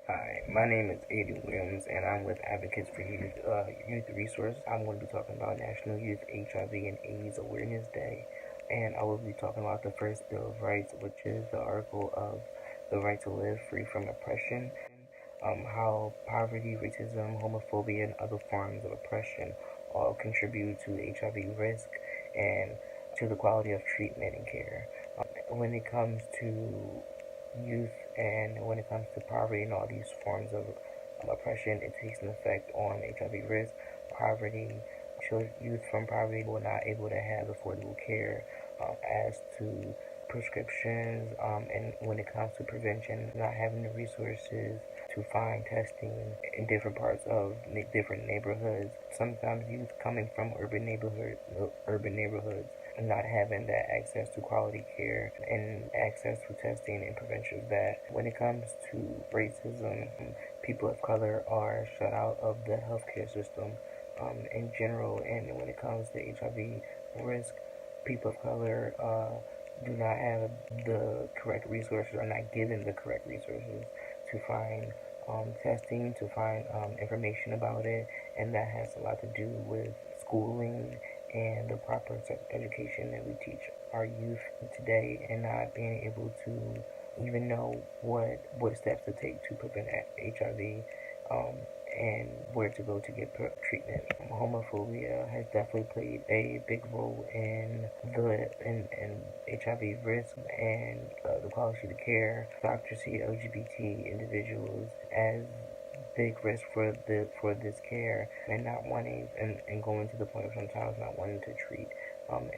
Hi, my name is Aiden Williams, and I'm with Advocates for YouthResource. I'm going to be talking about National Youth HIV and AIDS Awareness Day, and I will be talking about the first Bill of Rights, which is the article of the right to live free from oppression, how poverty, racism, homophobia, and other forms of oppression all contribute to HIV risk and to the quality of treatment and care. When it comes to youth and when it comes to poverty and all these forms of oppression, it takes an effect on HIV risk. Poverty, youth from poverty were not able to have affordable care as to prescriptions, and when it comes to prevention, not having the resources to find testing in different parts of different neighborhoods. Sometimes youth coming from urban neighborhoods not having that access to quality care and access to testing and prevention of that. When it comes to racism, people of color are shut out of the healthcare system in general, and when it comes to HIV risk, people of color do not have the correct resources, or not given the correct resources to find testing, to find information about it, and that has a lot to do with schooling and the proper education that we teach our youth today, and not being able to even know what steps to take to prevent HIV, and where to go to get treatment. Homophobia has definitely played a big role in HIV risk and the quality of the care. Doctors see LGBT individuals as big risk for this care, and not wanting and going to the point of sometimes not wanting to treat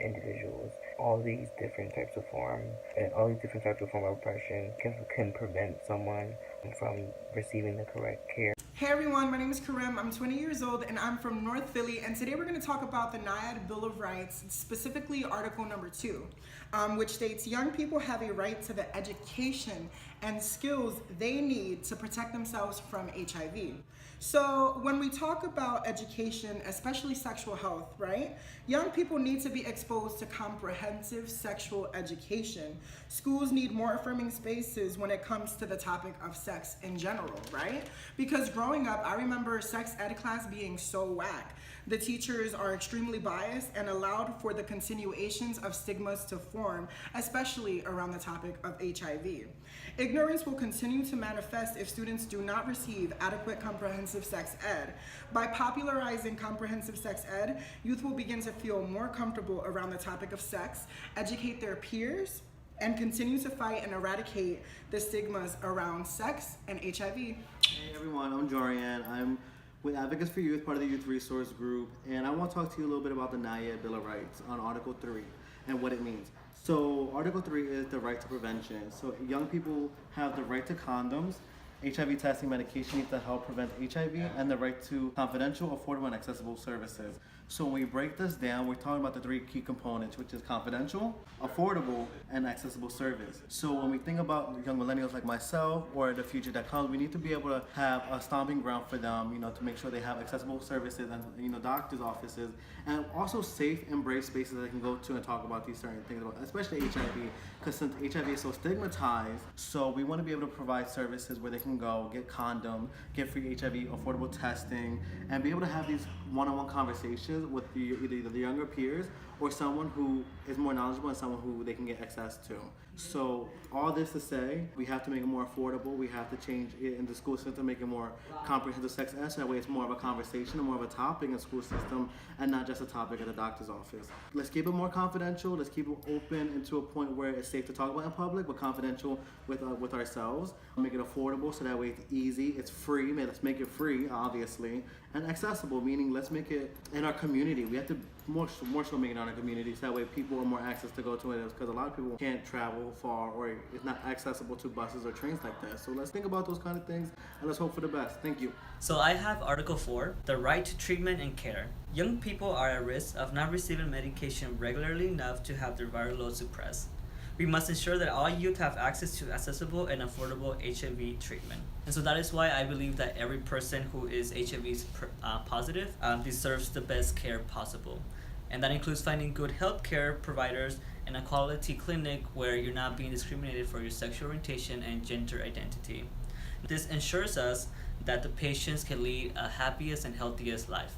individuals. All these different types of form of oppression can prevent someone from receiving the correct care. Hey everyone, my name is Karem. I'm 20 years old and I'm from North Philly, and today we're going to talk about the NYHAAD Bill of Rights, specifically Article number 2, which states young people have a right to the education and skills they need to protect themselves from HIV. So when we talk about education, especially sexual health, right? Young people need to be exposed to comprehensive sexual education. Schools need more affirming spaces when it comes to the topic of sex in general, right? Because growing up, I remember sex ed class being so whack. The teachers are extremely biased and allowed for the continuations of stigmas to form, especially around the topic of HIV. Ignorance will continue to manifest if students do not receive adequate comprehensive sex ed. By popularizing comprehensive sex ed, youth will begin to feel more comfortable around the topic of sex, educate their peers, and continue to fight and eradicate the stigmas around sex and HIV. Hey everyone, I'm Jorian. I'm with Advocates for Youth, part of the Youth Resource Group, and I want to talk to you a little bit about the NYHAAD Bill of Rights on Article 3 and what it means. So Article 3 is the right to prevention. So young people have the right to condoms, HIV testing, medication needs to help prevent HIV, and the right to confidential, affordable, and accessible services. So when we break this down, we're talking about the three key components, which is confidential, affordable, and accessible service. So when we think about young millennials like myself or the future that comes, we need to be able to have a stomping ground for them, to make sure they have accessible services and, doctors' offices, and also safe and brave spaces that they can go to and talk about these certain things, especially HIV, because since HIV is so stigmatized, so we want to be able to provide services where they can go, get condom, get free HIV, affordable testing, and be able to have these one-on-one conversations with either the younger peers or someone who is more knowledgeable and someone who they can get access to. So all this to say, we have to make it more affordable. We have to change it in the school system, make it more comprehensive sex ed, so that way it's more of a conversation and more of a topic in the school system and not just a topic at the doctor's office. Let's keep it more confidential. Let's keep it open and to a point where it's safe to talk about in public, but confidential with ourselves. Make it affordable so that way it's easy, it's free. Let's make it free, obviously, and accessible, meaning let's make it in our community. We have to more so make it in our community so that way people have more access to go to it, because a lot of people can't travel far or it's not accessible to buses or trains like that. So let's think about those kind of things and let's hope for the best. Thank you. So I have Article 4, the right to treatment and care. Young people are at risk of not receiving medication regularly enough to have their viral load suppressed. We must ensure that all youth have access to accessible and affordable HIV treatment. And so that is why I believe that every person who is HIV positive deserves the best care possible. And that includes finding good healthcare providers and a quality clinic where you're not being discriminated for your sexual orientation and gender identity. This ensures us that the patients can lead a happiest and healthiest life.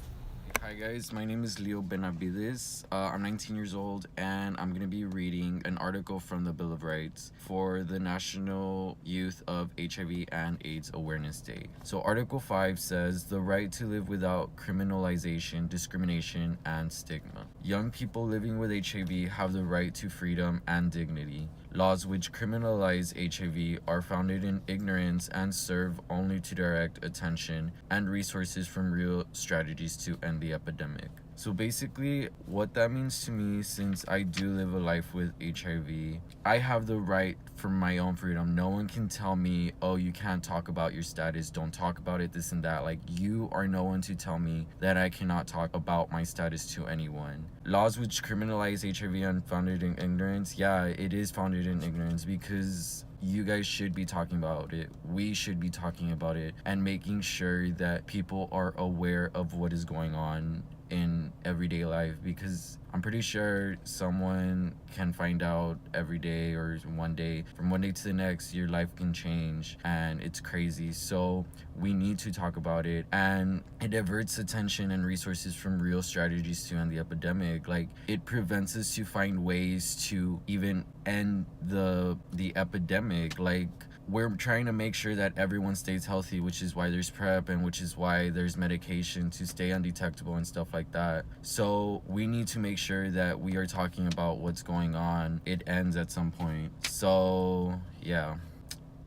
Hi guys, my name is Leo Benavides. I'm 19 years old and I'm going to be reading an article from the Bill of Rights for the National Youth of HIV and AIDS Awareness Day. So Article 5 says the right to live without criminalization, discrimination, and stigma. Young people living with HIV have the right to freedom and dignity. Laws which criminalize HIV are founded in ignorance and serve only to direct attention and resources from real strategies to end the epidemic. So basically, what that means to me, since I do live a life with HIV, I have the right for my own freedom. No one can tell me, oh, you can't talk about your status, don't talk about it, this and that. Like, you are no one to tell me that I cannot talk about my status to anyone. Laws which criminalize HIV and founded in ignorance, yeah, it is founded in ignorance because you guys should be talking about it. We should be talking about it and making sure that people are aware of what is going on in everyday life, because I'm pretty sure someone can find out every day or one day. From one day to the next, your life can change and it's crazy. So we need to talk about it, and it diverts attention and resources from real strategies to end the epidemic. Like, it prevents us to find ways to even end the epidemic. Like, we're trying to make sure that everyone stays healthy, which is why there's PrEP and which is why there's medication to stay undetectable and stuff like that. So we need to make sure that we are talking about what's going on. It ends at some point. So yeah,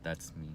that's me.